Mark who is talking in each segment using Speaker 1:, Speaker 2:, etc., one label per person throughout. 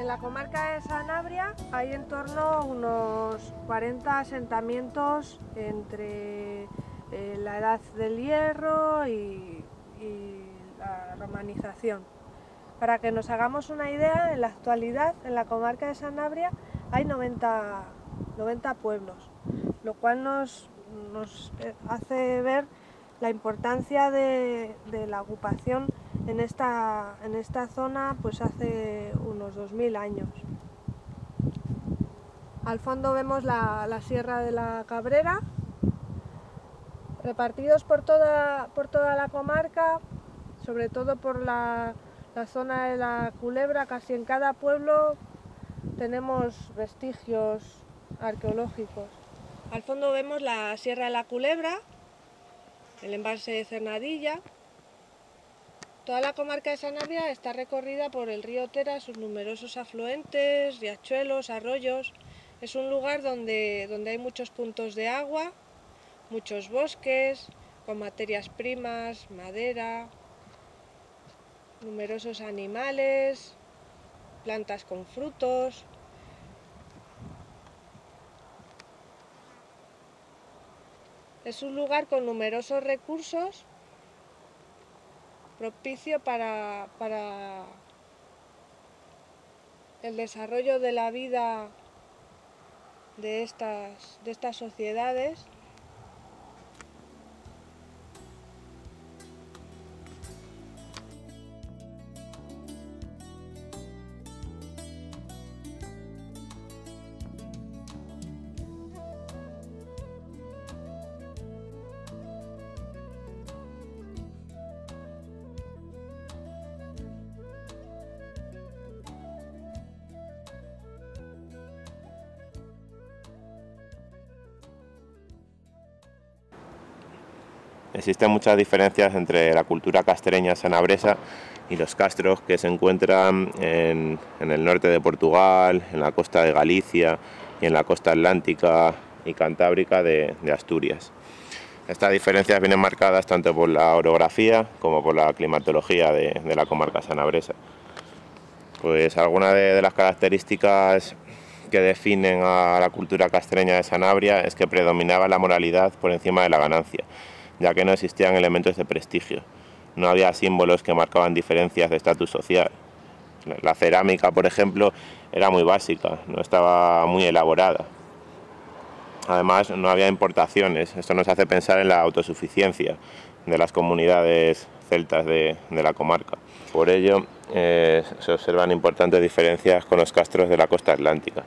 Speaker 1: En la comarca de Sanabria hay en torno a unos 40 asentamientos entre la Edad del Hierro y la romanización. Para que nos hagamos una idea, en la actualidad en la comarca de Sanabria hay 90 pueblos, lo cual nos hace ver la importancia de la ocupación en esta zona pues hace unos 2000 años. Al fondo vemos la Sierra de la Cabrera, repartidos por toda la comarca, sobre todo por la zona de la Culebra. Casi en cada pueblo tenemos vestigios arqueológicos. Al fondo vemos la Sierra de la Culebra, el embalse de Cernadilla. Toda la comarca de Sanabria está recorrida por el río Tera, sus numerosos afluentes, riachuelos, arroyos. Es un lugar donde hay muchos puntos de agua, muchos bosques, con materias primas, madera, numerosos animales, plantas con frutos. Es un lugar con numerosos recursos, propicio para el desarrollo de la vida de estas sociedades.
Speaker 2: Existen muchas diferencias entre la cultura castreña sanabresa y los castros que se encuentran en el norte de Portugal, en la costa de Galicia y en la costa atlántica y cantábrica de Asturias. Estas diferencias vienen marcadas tanto por la orografía como por la climatología de la comarca sanabresa. Pues algunas de las características que definen a la cultura castreña de Sanabria es que predominaba la moralidad por encima de la ganancia, ya que no existían elementos de prestigio. No había símbolos que marcaban diferencias de estatus social. La cerámica, por ejemplo, era muy básica, no estaba muy elaborada. Además, no había importaciones. Esto nos hace pensar en la autosuficiencia de las comunidades celtas de la comarca. Por ello, se observan importantes diferencias con los castros de la costa atlántica.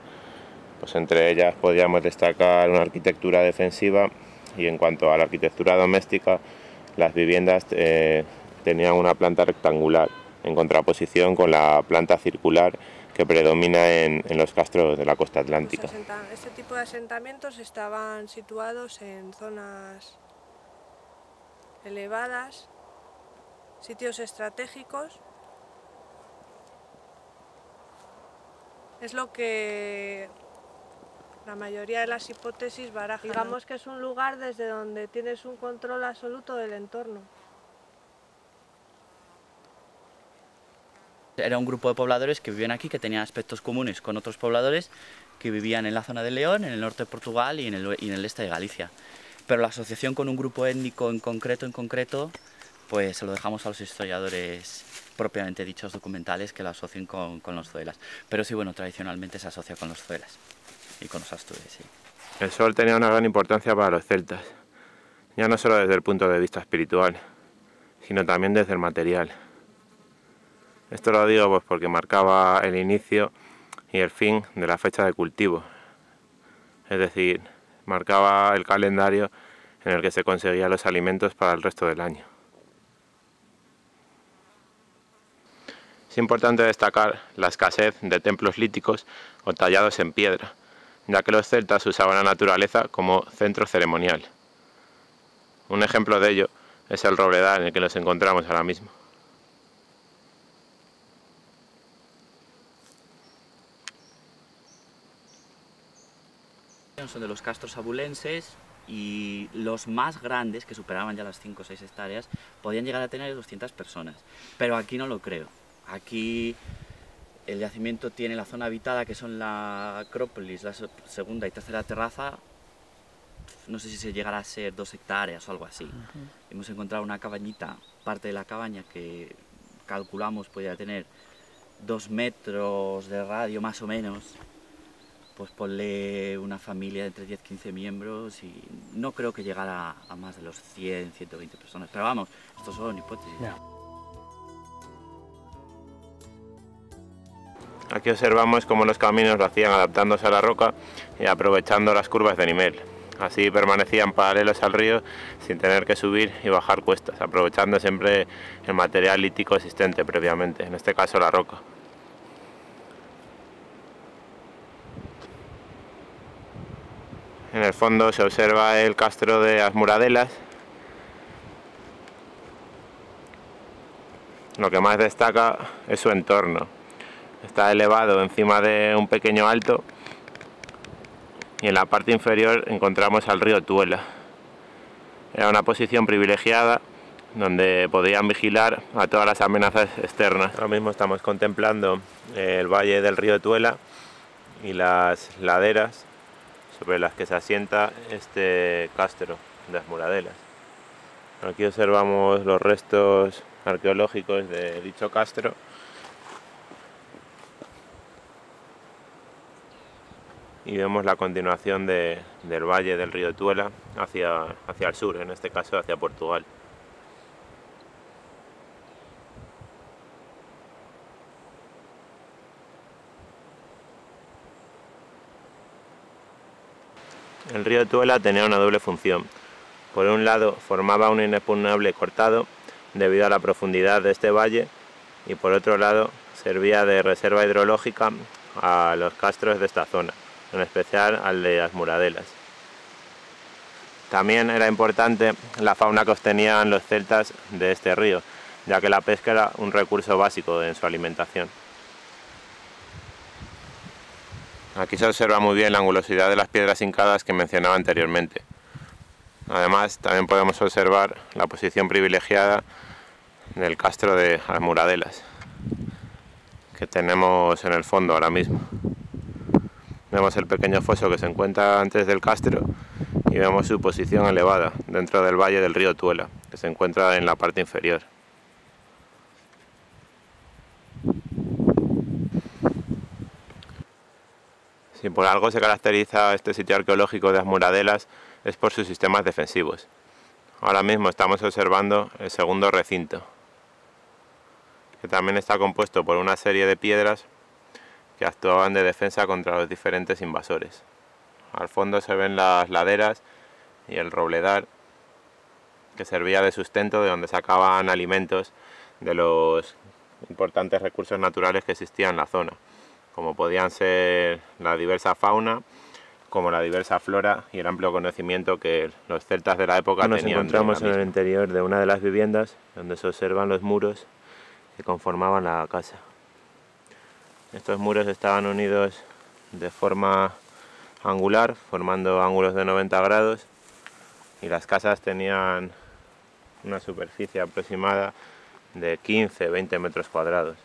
Speaker 2: Pues entre ellas podríamos destacar una arquitectura defensiva, y en cuanto a la arquitectura doméstica, las viviendas tenían una planta rectangular, en contraposición con la planta circular que predomina en los castros de la costa atlántica.
Speaker 1: Este tipo de asentamientos estaban situados en zonas elevadas, sitios estratégicos. Es lo que la mayoría de las hipótesis barajan. Digamos que es un lugar desde donde tienes un control absoluto del entorno.
Speaker 3: Era un grupo de pobladores que vivían aquí, que tenían aspectos comunes con otros pobladores que vivían en la zona de León, en el norte de Portugal y en el este de Galicia. Pero la asociación con un grupo étnico en concreto, pues se lo dejamos a los historiadores propiamente dichos documentales que la asocien con los zoelas. Pero sí, bueno, tradicionalmente se asocia con los zoelas y con los astures, sí.
Speaker 2: El sol tenía una gran importancia para los celtas, ya no solo desde el punto de vista espiritual, sino también desde el material. Esto lo digo pues porque marcaba el inicio y el fin de la fecha de cultivo, es decir, marcaba el calendario en el que se conseguían los alimentos para el resto del año. Es importante destacar la escasez de templos líticos o tallados en piedra, ya que los celtas usaban la naturaleza como centro ceremonial. Un ejemplo de ello es el Robledal en el que nos encontramos ahora mismo.
Speaker 3: Son de los castros abulenses y los más grandes, que superaban ya las 5 o 6 hectáreas, podían llegar a tener 200 personas. Pero aquí no lo creo. Aquí el yacimiento tiene la zona habitada, que son la Acrópolis, la segunda y tercera terraza. No sé si se llegará a ser 2 hectáreas o algo así. Hemos encontrado una cabañita, parte de la cabaña que calculamos podría tener 2 metros de radio más o menos. Pues ponle una familia de entre 10-15 miembros y no creo que llegara a más de los 100-120 personas. Pero vamos, estos son hipótesis.
Speaker 4: Yeah.
Speaker 2: Aquí observamos cómo los caminos lo hacían adaptándose a la roca y aprovechando las curvas de nivel. Así permanecían paralelos al río sin tener que subir y bajar cuestas, aprovechando siempre el material lítico existente previamente, en este caso la roca. En el fondo se observa el castro de As Muradelas. Lo que más destaca es su entorno. Está elevado encima de un pequeño alto y en la parte inferior encontramos al río Tuela. Era una posición privilegiada donde podían vigilar a todas las amenazas externas. Ahora mismo estamos contemplando el valle del río Tuela y las laderas sobre las que se asienta este castro de As Muradelas. Aquí observamos los restos arqueológicos de dicho castro. Y vemos la continuación del valle del río Tuela hacia el sur, en este caso hacia Portugal. El río Tuela tenía una doble función. Por un lado formaba un inexpugnable cortado debido a la profundidad de este valle y por otro lado servía de reserva hidrológica a los castros de esta zona, en especial al de As Muradelas. También era importante la fauna que obtenían los celtas de este río, ya que la pesca era un recurso básico en su alimentación. Aquí se observa muy bien la angulosidad de las piedras hincadas que mencionaba anteriormente. Además, también podemos observar la posición privilegiada del castro de As Muradelas, que tenemos en el fondo ahora mismo. Vemos el pequeño foso que se encuentra antes del castro y vemos su posición elevada dentro del valle del río Tuela, que se encuentra en la parte inferior. Si por algo se caracteriza este sitio arqueológico de As Muradelas es por sus sistemas defensivos. Ahora mismo estamos observando el segundo recinto, que también está compuesto por una serie de piedras que actuaban de defensa contra los diferentes invasores. Al fondo se ven las laderas y el robledal, que servía de sustento, de donde sacaban alimentos de los importantes recursos naturales que existían en la zona, como podían ser la diversa fauna, como la diversa flora y el amplio conocimiento que los celtas de la época tenían. Nos encontramos en el interior de una de las viviendas, donde se observan los muros que conformaban la casa. Estos muros estaban unidos de forma angular, formando ángulos de 90 grados, y las casas tenían una superficie aproximada de 15-20 metros cuadrados.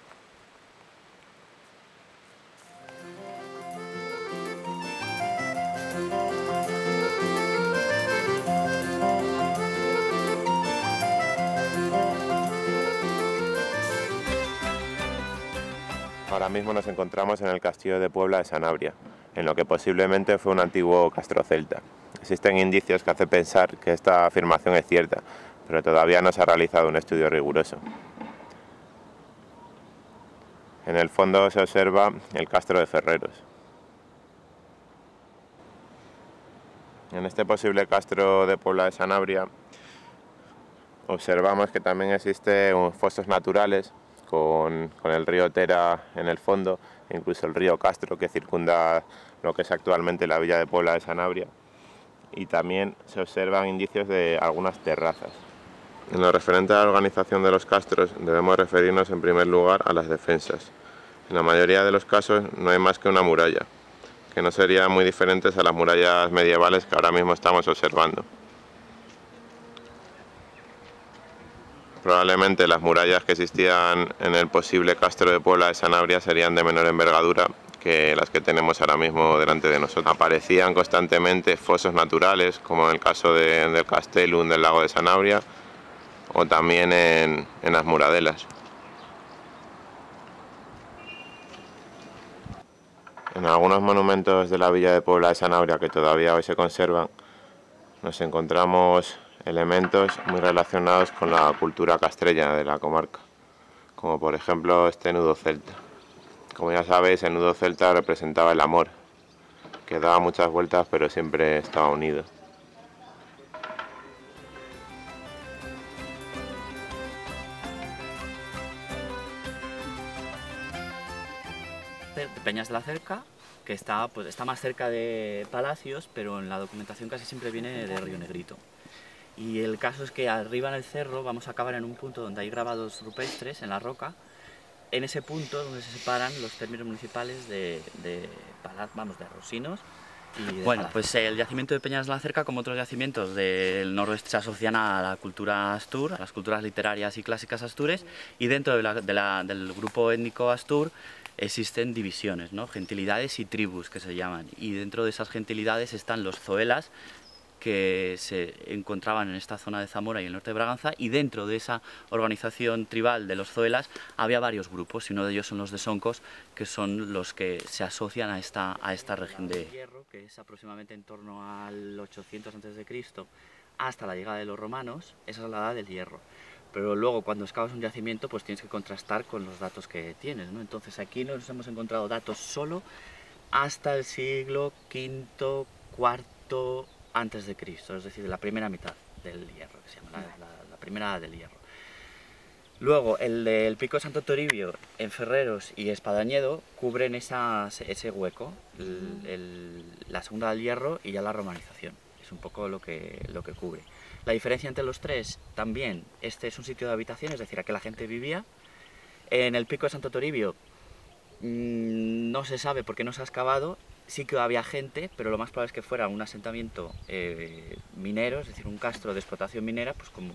Speaker 2: Ahora mismo nos encontramos en el castillo de Puebla de Sanabria, en lo que posiblemente fue un antiguo castro celta. Existen indicios que hacen pensar que esta afirmación es cierta, pero todavía no se ha realizado un estudio riguroso. En el fondo se observa el castro de Ferreros. En este posible castro de Puebla de Sanabria observamos que también existen fosos naturales con el río Tera en el fondo, e incluso el río Castro que circunda lo que es actualmente la villa de Puebla de Sanabria, y también se observan indicios de algunas terrazas. En lo referente a la organización de los castros debemos referirnos en primer lugar a las defensas. En la mayoría de los casos no hay más que una muralla, que no serían muy diferentes a las murallas medievales que ahora mismo estamos observando. Probablemente las murallas que existían en el posible castro de Puebla de Sanabria serían de menor envergadura que las que tenemos ahora mismo delante de nosotros. Aparecían constantemente fosos naturales, como en el caso del Castellum del lago de Sanabria, o también en las muradelas. En algunos monumentos de la villa de Puebla de Sanabria que todavía hoy se conservan, nos encontramos elementos muy relacionados con la cultura castreña de la comarca, como por ejemplo este nudo celta. Como ya sabéis, el nudo celta representaba el amor, que daba muchas vueltas pero siempre estaba unido.
Speaker 3: De Peñas de la Cerca, que está más cerca de Palacios, pero en la documentación casi siempre viene de Río Negrito. Y el caso es que arriba en el cerro vamos a acabar en un punto donde hay grabados rupestres en la roca, en ese punto donde se separan los términos municipales de Rosinos y de Palacios. Pues el yacimiento de Peñas de la Cerca, como otros yacimientos del noroeste, se asocian a la cultura astur, a las culturas literarias y clásicas astures, y dentro del grupo étnico astur existen divisiones, ¿no? Gentilidades y tribus, que se llaman, y dentro de esas gentilidades están los zoelas, que se encontraban en esta zona de Zamora y el norte de Braganza, y dentro de esa organización tribal de los zoelas había varios grupos, y uno de ellos son los de Soncos, que son los que se asocian a esta región de Hierro, que es aproximadamente en torno al 800 a.C. hasta la llegada de los romanos. Esa es la edad del hierro. Pero luego cuando excavas un yacimiento pues tienes que contrastar con los datos que tienes, ¿no? Entonces aquí nos hemos encontrado datos solo hasta el siglo V, IV antes de Cristo, es decir, la primera mitad del hierro, que se llama la primera edad del hierro. Luego el del Pico de Santo Toribio en Ferreros y Espadañedo cubren ese hueco, la segunda del hierro y ya la romanización, es un poco lo que cubre. La diferencia entre los tres también, este es un sitio de habitación, es decir, aquí la gente vivía. En el Pico de Santo Toribio no se sabe por qué no se ha excavado, sí que había gente, pero lo más probable es que fuera un asentamiento minero, es decir, un castro de explotación minera, pues como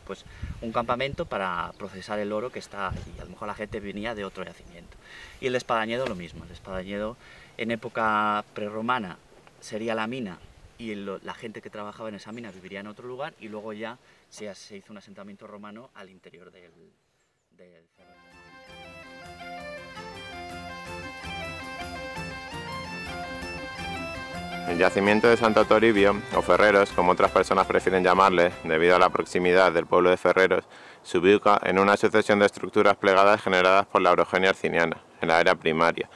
Speaker 3: un campamento para procesar el oro que está allí. A lo mejor la gente venía de otro yacimiento. Y el de Espadañedo lo mismo, el de Espadañedo en época prerromana sería la mina, y la gente que trabajaba en esa mina viviría en otro lugar, y luego ya se hizo un asentamiento romano al interior del cerro.
Speaker 2: El yacimiento de Santo Toribio, o Ferreros, como otras personas prefieren llamarle, debido a la proximidad del pueblo de Ferreros, se ubica en una sucesión de estructuras plegadas generadas por la orogenia arciniana, en la era primaria,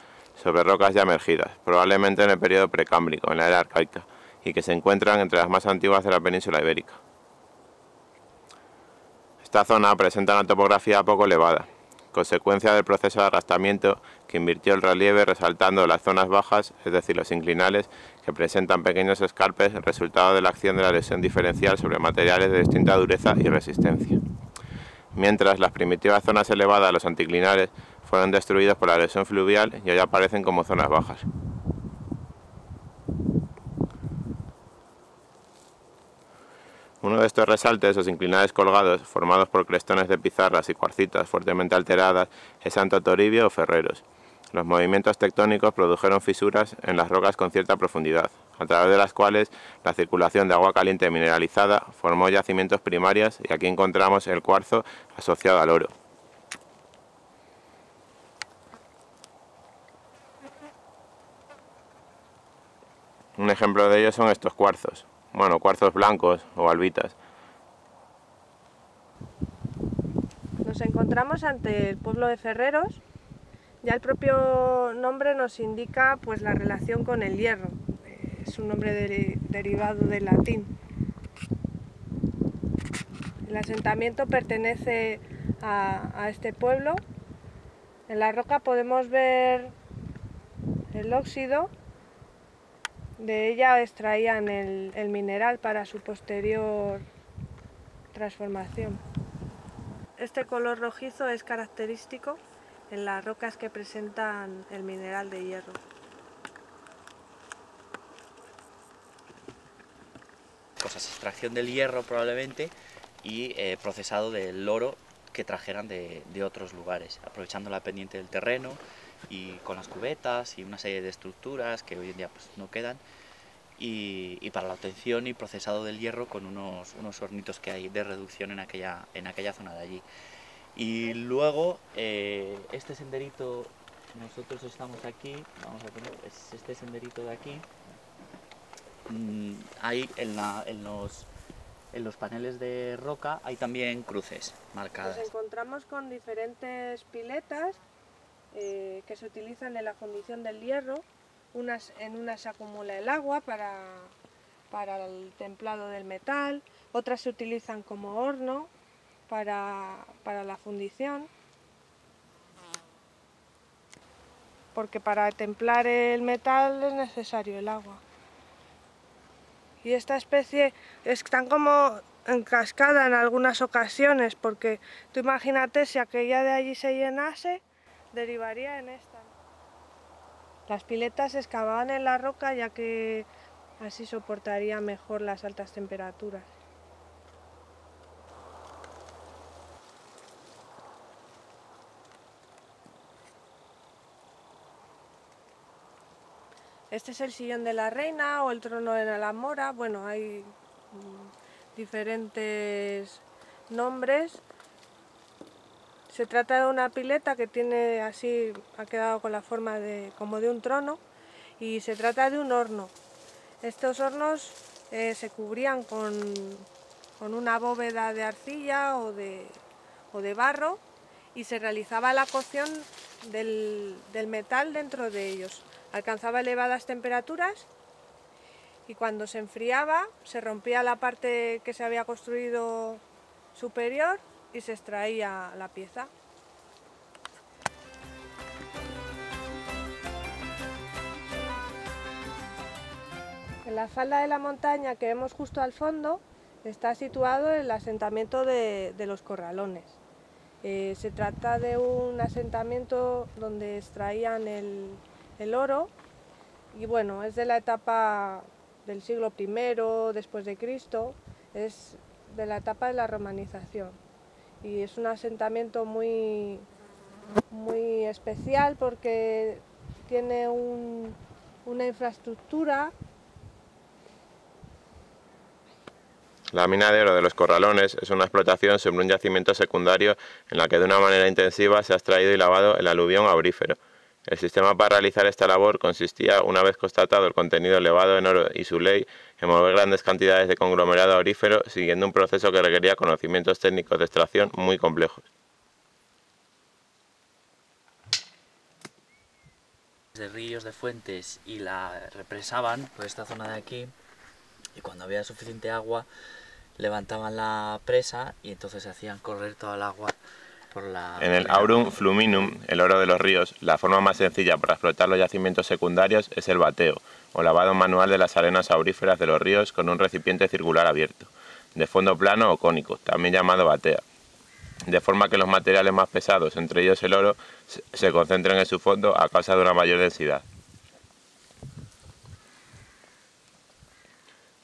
Speaker 2: sobre rocas ya emergidas, probablemente en el periodo precámbrico, en la era arcaica, y que se encuentran entre las más antiguas de la península ibérica. Esta zona presenta una topografía poco elevada, consecuencia del proceso de arrastramiento que invirtió el relieve resaltando las zonas bajas, es decir, los inclinales, que presentan pequeños escarpes, resultado de la acción de la erosión diferencial sobre materiales de distinta dureza y resistencia. Mientras las primitivas zonas elevadas, los anticlinales, fueron destruidos por la erosión fluvial y hoy aparecen como zonas bajas. Uno de estos resaltes, los inclinales colgados, formados por crestones de pizarras y cuarcitas fuertemente alteradas, es Santo Toribio o Ferreros. Los movimientos tectónicos produjeron fisuras en las rocas con cierta profundidad, a través de las cuales la circulación de agua caliente mineralizada formó yacimientos primarios, y aquí encontramos el cuarzo asociado al oro. Un ejemplo de ello son estos cuarzos. Bueno, cuarzos blancos o albitas.
Speaker 1: Nos encontramos ante el pueblo de Ferreros. Ya el propio nombre nos indica pues la relación con el hierro. Es un nombre derivado del latín. El asentamiento pertenece a este pueblo. En la roca podemos ver el óxido. De ella extraían el mineral para su posterior transformación. Este color rojizo es característico en las rocas que presentan el mineral de hierro.
Speaker 3: Extracción del hierro probablemente y procesado del oro que trajeran de otros lugares, aprovechando la pendiente del terreno y con las cubetas y una serie de estructuras que hoy en día pues, no quedan, y para la obtención y procesado del hierro con unos hornitos que hay de reducción en aquella zona de allí. Y luego este senderito, nosotros estamos aquí, vamos a poner, es este senderito de aquí, hay en los paneles de roca hay también cruces marcadas.
Speaker 1: Nos encontramos con diferentes piletas que se utilizan en la fundición del hierro. En unas se acumula el agua para el templado del metal, otras se utilizan como horno para la fundición, porque para templar el metal es necesario el agua. Y esta especie están como en cascada en algunas ocasiones, porque tú imagínate si aquella de allí se llenase, derivaría en esta. Las piletas se excavaban en la roca ya que así soportaría mejor las altas temperaturas. Este es el sillón de la reina o el trono de la mora. Bueno, hay diferentes nombres. Se trata de una pileta que tiene así, ha quedado con la forma como de un trono, y se trata de un horno. Estos hornos se cubrían con una bóveda de arcilla o de barro, y se realizaba la cocción del metal dentro de ellos. Alcanzaba elevadas temperaturas y cuando se enfriaba se rompía la parte que se había construido superior y se extraía la pieza. En la falda de la montaña que vemos justo al fondo está situado el asentamiento de los Corralones. Se trata de un asentamiento donde extraían el oro, y bueno, es de la etapa del siglo I después de Cristo, es de la etapa de la romanización. Y es un asentamiento muy especial porque tiene una infraestructura.
Speaker 2: La mina de oro de los Corralones es una explotación sobre un yacimiento secundario en la que de una manera intensiva se ha extraído y lavado el aluvión aurífero. El sistema para realizar esta labor consistía, una vez constatado el contenido elevado en oro y su ley, en mover grandes cantidades de conglomerado aurífero siguiendo un proceso que requería conocimientos técnicos de extracción muy complejos.
Speaker 3: De ríos, de fuentes, y la represaban por esta zona de aquí, y cuando había suficiente agua levantaban la presa y entonces hacían correr toda el agua por la...
Speaker 2: En el aurum fluminum, el oro de los ríos, la forma más sencilla para explotar los yacimientos secundarios es el bateo, o lavado manual de las arenas auríferas de los ríos con un recipiente circular abierto, de fondo plano o cónico, también llamado batea, de forma que los materiales más pesados, entre ellos el oro, se concentren en su fondo a causa de una mayor densidad.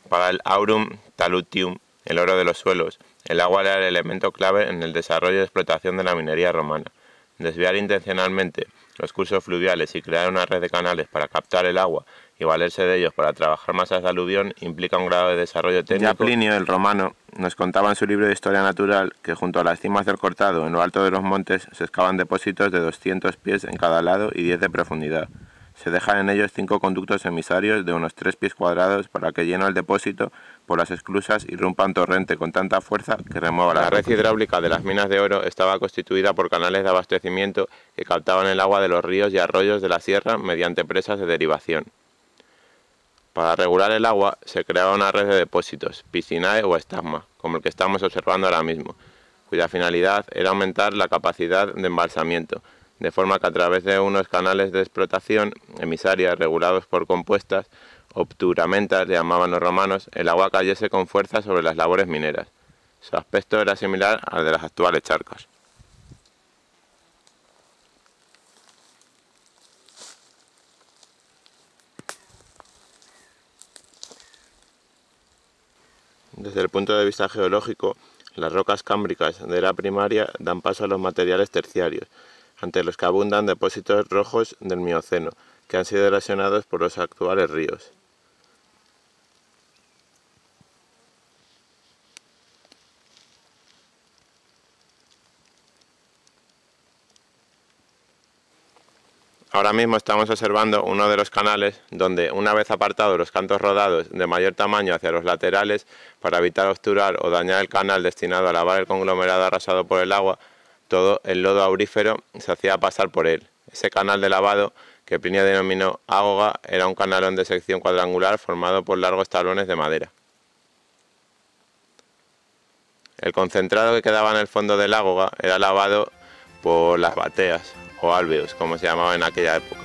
Speaker 2: Para el aurum talutium, el oro de los suelos, el agua era el elemento clave en el desarrollo y explotación de la minería romana. Desviar intencionalmente los cursos fluviales y crear una red de canales para captar el agua y valerse de ellos para trabajar masas de aluvión implica un grado de desarrollo técnico. Ya Plinio, el romano, nos contaba en su libro de Historia Natural que junto a las cimas del Cortado, en lo alto de los montes, se excavan depósitos de 200 pies en cada lado y 10 de profundidad. Se dejan en ellos 5 conductos emisarios de unos 3 pies cuadrados para que lleno el depósito por las esclusas irrumpa un torrente con tanta fuerza que remueva la red hidráulica de las minas de oro. Estaba constituida por canales de abastecimiento que captaban el agua de los ríos y arroyos de la sierra mediante presas de derivación. Para regular el agua se creaba una red de depósitos, piscinae o estagma, como el que estamos observando ahora mismo, cuya finalidad era aumentar la capacidad de embalsamiento, de forma que a través de unos canales de explotación emisarias regulados por compuestas, obturamentas le llamaban los romanos, el agua cayese con fuerza sobre las labores mineras. Su aspecto era similar al de las actuales charcas. Desde el punto de vista geológico, Las rocas cámbricas de era primaria dan paso a los materiales terciarios, ante los que abundan depósitos rojos del Mioceno, que han sido erosionados por los actuales ríos. Ahora mismo estamos observando uno de los canales donde, una vez apartados los cantos rodados de mayor tamaño hacia los laterales, para evitar obturar o dañar el canal destinado a lavar el conglomerado arrasado por el agua, todo el lodo aurífero se hacía pasar por él. Ese canal de lavado, que Plinio denominó ágoga, era un canalón de sección cuadrangular formado por largos tablones de madera. El concentrado que quedaba en el fondo del ágoga era lavado por las bateas, o alveos, como se llamaba en aquella época.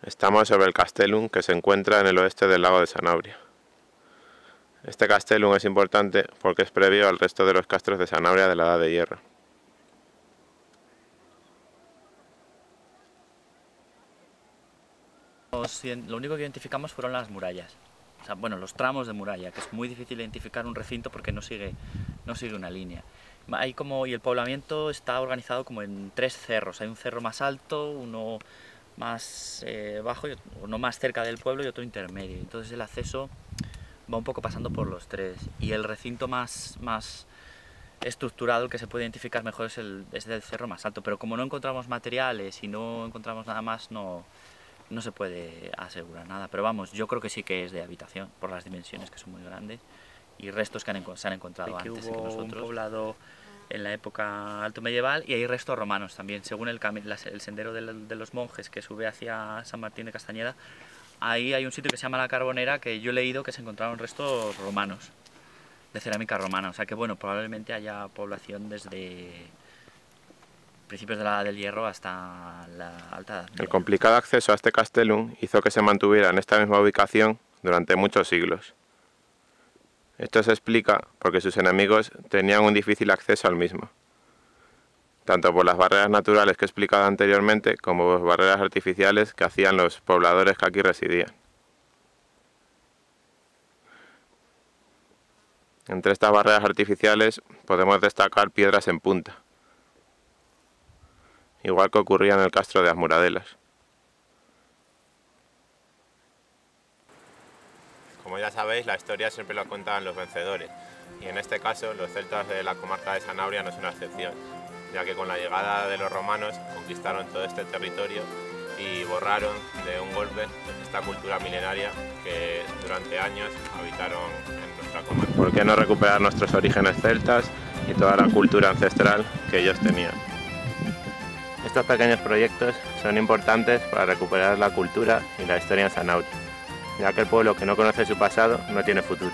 Speaker 2: Estamos sobre el Castellum, que se encuentra en el oeste del lago de Sanabria. Este Castellum es importante porque es previo al resto de los castros de Sanabria de la Edad de Hierro.
Speaker 3: Lo único que identificamos fueron las murallas, o sea, bueno, los tramos de muralla, que es muy difícil identificar un recinto porque no sigue una línea. Y el poblamiento está organizado como en 3 cerros, hay un cerro más alto, uno más bajo, uno más cerca del pueblo y otro intermedio, entonces el acceso va un poco pasando por los 3, y el recinto más estructurado, el que se puede identificar mejor, es del cerro más alto, pero como no encontramos materiales y no encontramos nada más, no se puede asegurar nada, pero vamos, yo creo que sí que es de habitación, por las dimensiones que son muy grandes y restos que se han encontrado antes que nosotros. Un poblado en la época alto medieval y hay restos romanos también, según el sendero de los monjes que sube hacia San Martín de Castañeda. Ahí hay un sitio que se llama La Carbonera, que yo he leído que se encontraron restos romanos, de cerámica romana, o sea que bueno, probablemente haya población desde principios de la Edad del Hierro hasta la Alta Edad Media.
Speaker 2: El complicado acceso a este Castellum hizo que se mantuviera en esta misma ubicación durante muchos siglos. Esto se explica porque sus enemigos tenían un difícil acceso al mismo, tanto por las barreras naturales que he explicado anteriormente, como por barreras artificiales que hacían los pobladores que aquí residían. Entre estas barreras artificiales podemos destacar piedras en punta, igual que ocurría en el castro de Asmuradelas. Como ya sabéis, la historia siempre la cuentan los vencedores, y en este caso los celtas de la comarca de Sanabria no es una excepción, ya que con la llegada de los romanos conquistaron todo este territorio y borraron de un golpe esta cultura milenaria que durante años habitaron en nuestra comarca. ¿Por qué no recuperar nuestros orígenes celtas y toda la cultura ancestral que ellos tenían? Estos pequeños proyectos son importantes para recuperar la cultura y la historia en Sanabria, ya que el pueblo que no conoce su pasado no tiene futuro.